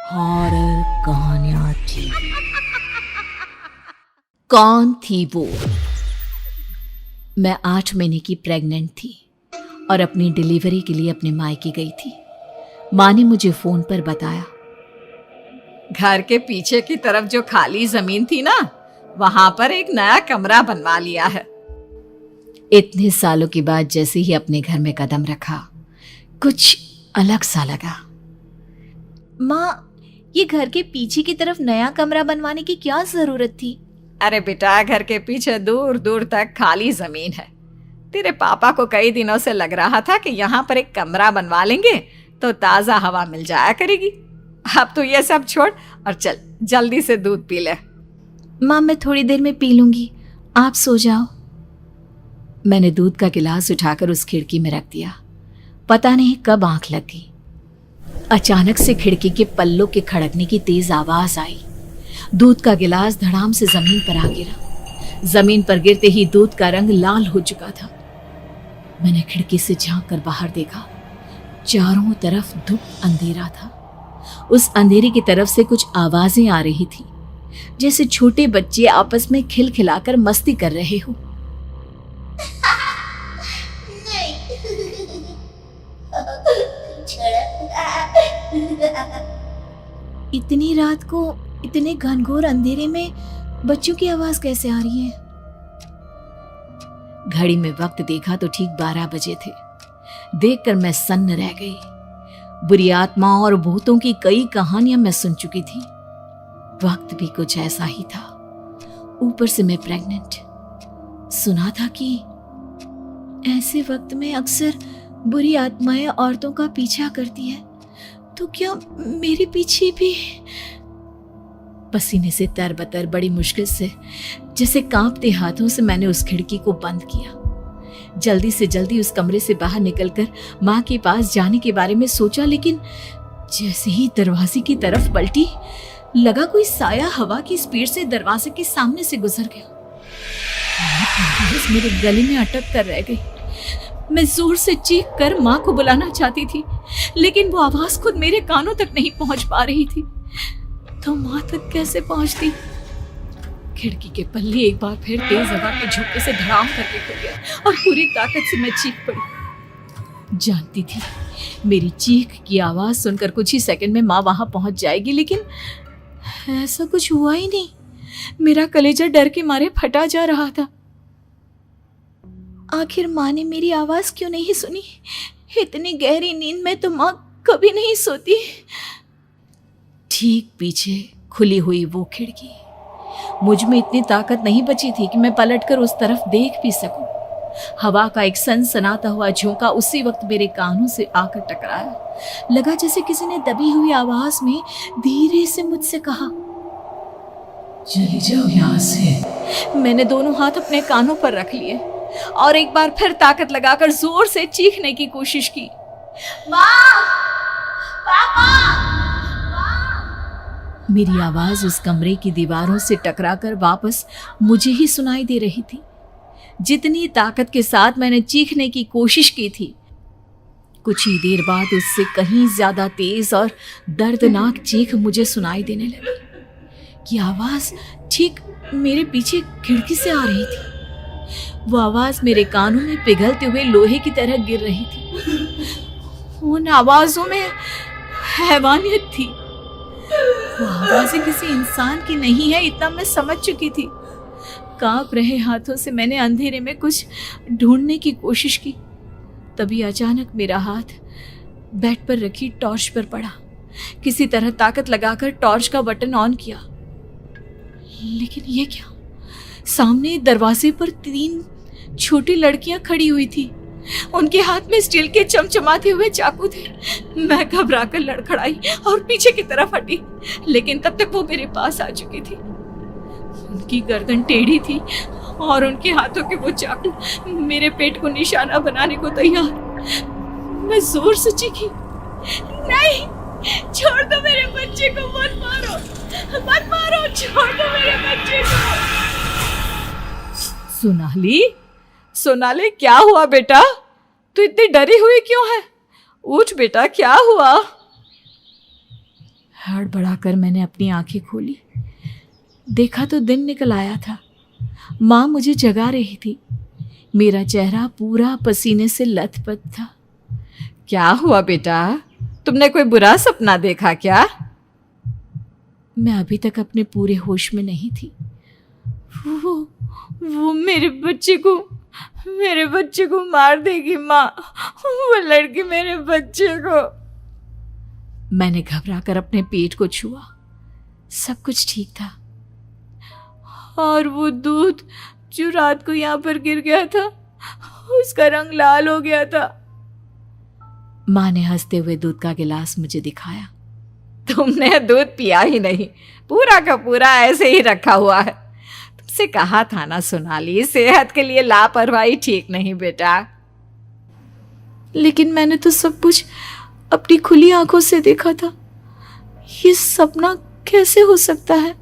Horror कहानियां थी। कौन थी वो? मैं 8 महीने की प्रेग्नेंट थी और अपनी डिलीवरी के लिए अपने मायके गई थी। माँ ने मुझे फोन पर बताया, घर के पीछे की तरफ जो खाली जमीन थी ना, वहां पर एक नया कमरा बनवा लिया है। इतने सालों के बाद जैसे ही अपने घर में कदम रखा, कुछ अलग सा लगा। माँ, ये घर के पीछे की तरफ नया कमरा बनवाने की क्या जरूरत थी? अरे बेटा, घर के पीछे दूर दूर तक खाली जमीन है। तेरे पापा को कई दिनों से लग रहा था कि यहाँ पर एक कमरा बनवा लेंगे तो ताजा हवा मिल जाया करेगी। अब तो ये सब छोड़ और चल जल्दी से दूध पी ले। माँ, मैं थोड़ी देर में पी लूंगी, आप सो जाओ। मैंने दूध का गिलास उठाकर उस खिड़की में रख दिया। पता नहीं कब आंख लग गई। अचानक से खिड़की के पल्लों के खड़कने की तेज आवाज आई। दूध का गिलास धड़ाम से जमीन पर आ गिरा। जमीन पर गिरते ही दूध का रंग लाल हो चुका था। मैंने खिड़की से झांक कर बाहर देखा। चारों तरफ धुप अंधेरा था। उस अंधेरे की तरफ से कुछ आवाजें आ रही थी, जैसे छोटे बच्चे आपस में खिलखिलाकर मस्ती कर रहे हो। इतनी रात को इतने घनघोर अंधेरे में बच्चों की आवाज कैसे आ रही है? घड़ी में वक्त देखा तो ठीक 12 बजे थे। देखकर मैं सन्न रह गई। बुरी आत्माओं और भूतों की कई कहानियां मैं सुन चुकी थी। वक्त भी कुछ ऐसा ही था। ऊपर से मैं प्रेग्नेंट। सुना था कि ऐसे वक्त में अक्सर बुरी आत्माएं औरतों का पीछा करती है, तो क्या मेरे पीछे भी? पसीने से तरबतर बड़ी मुश्किल से, जैसे कांपते हाथों से मैंने उस खिड़की को बंद किया। जल्दी से जल्दी उस कमरे से बाहर निकलकर माँ के पास जाने के बारे में सोचा, लेकिन जैसे ही दरवाजे की तरफ पलटी, लगा कोई साया हवा की स्पीड से दरवाजे के सामने से गुजर गया। मेरे गले में अटक कर रह गई। मैं जोर से चीख कर माँ को बुलाना चाहती थी, लेकिन वो आवाज खुद मेरे कानों तक नहीं पहुंच पा रही थी। तो माँ तक कैसे पहुंचती? खिड़की के पल्ले एक बार फिर तेज हवा के झोंके से धड़ाम करके खुल गया और पूरी ताकत से मैं चीख पड़ी। जानती थी मेरी चीख की आवाज सुनकर कुछ ही सेकंड में माँ वहां पहुंच जाएगी, लेकिन ऐसा कुछ हुआ ही नहीं। मेरा कलेजा डर के मारे फटा जा रहा था। आखिर माँ ने मेरी आवाज क्यों नहीं सुनी? इतनी गहरी नींद में तो माँ कभी नहीं सोती। ठीक पीछे खुली हुई वो खिड़की। मुझ में इतनी ताकत नहीं बची थी कि मैं पलटकर उस तरफ देख भी सकूं। हवा का एक सनसनाता हुआ झोंका उसी वक्त मेरे कानों से आकर टकराया। लगा जैसे किसी ने दबी हुई आवाज में धीरे से मुझसे कहा, चली जाओ यहाँ से। मैंने दोनों हाथ अपने कानों पर रख लिए और एक बार फिर ताकत लगाकर जोर से चीखने की कोशिश की। माँ! पापा! मेरी आवाज उस कमरे की दीवारों से टकराकर वापस मुझे ही सुनाई दे रही थी। जितनी ताकत के साथ मैंने चीखने की कोशिश की थी, कुछ ही देर बाद उससे कहीं ज्यादा तेज और दर्दनाक चीख मुझे सुनाई देने लगी। कि आवाज ठीक मेरे पीछे खिड़की से आ रही थी। वो आवाज मेरे कानों में पिघलते हुए लोहे की तरह गिर रही थी। उन आवाजों में हैवानियत थी। वो आवाजें किसी इंसान की नहीं है, इतना मैं समझ चुकी थी। कांप रहे हाथों से मैंने अंधेरे में कुछ ढूंढने की कोशिश की। तभी अचानक मेरा हाथ बेड पर रखी टॉर्च पर पड़ा। किसी तरह ताकत लगाकर टॉर्च का बटन ऑन किया, लेकिन ये क्या? सामने दरवाजे पर 3 छोटी लड़कियां खड़ी हुई थी। उनके हाथ में स्टील के चमचमाते हुए चाकू थे। मैं घबराकर लड़खड़ाई और पीछे की तरफ हटी, लेकिन तब तक वो मेरे पास आ चुकी थी। उनकी गर्दन टेढ़ी थी और उनके हाथों के वो चाकू मेरे पेट को निशाना बनाने को तैयार। मैं जोर से चीखी, नहीं, छोड़ दो मेरे बच्चे को, मत मारो, मत मारो, छोड़ दो मेरे बच्चे को। सोनाली, क्या हुआ बेटा? तू इतनी डरी हुई क्यों है? उठ बेटा, क्या हुआ? हड़बड़ाकर मैंने अपनी आंखें खोली। देखा तो दिन निकल आया था। माँ मुझे जगा रही थी। मेरा चेहरा पूरा पसीने से लथपथ था। क्या हुआ बेटा, तुमने कोई बुरा सपना देखा क्या? मैं अभी तक अपने पूरे होश में नहीं थी। वो मेरे बच्चे को मार देगी माँ। वो लड़की मेरे बच्चे को। मैंने घबराकर अपने पेट को छुआ। सब कुछ ठीक था। और वो दूध जो रात को यहाँ पर गिर गया था, उसका रंग लाल हो गया था। माँ ने हंसते हुए दूध का गिलास मुझे दिखाया। तुमने दूध पिया ही नहीं, पूरा का पूरा ऐसे ही रखा हुआ है। तुमसे कहा था ना सोनाली, सेहत के लिए लापरवाही ठीक नहीं बेटा। लेकिन मैंने तो सब कुछ अपनी खुली आंखों से देखा था। ये सपना कैसे हो सकता है?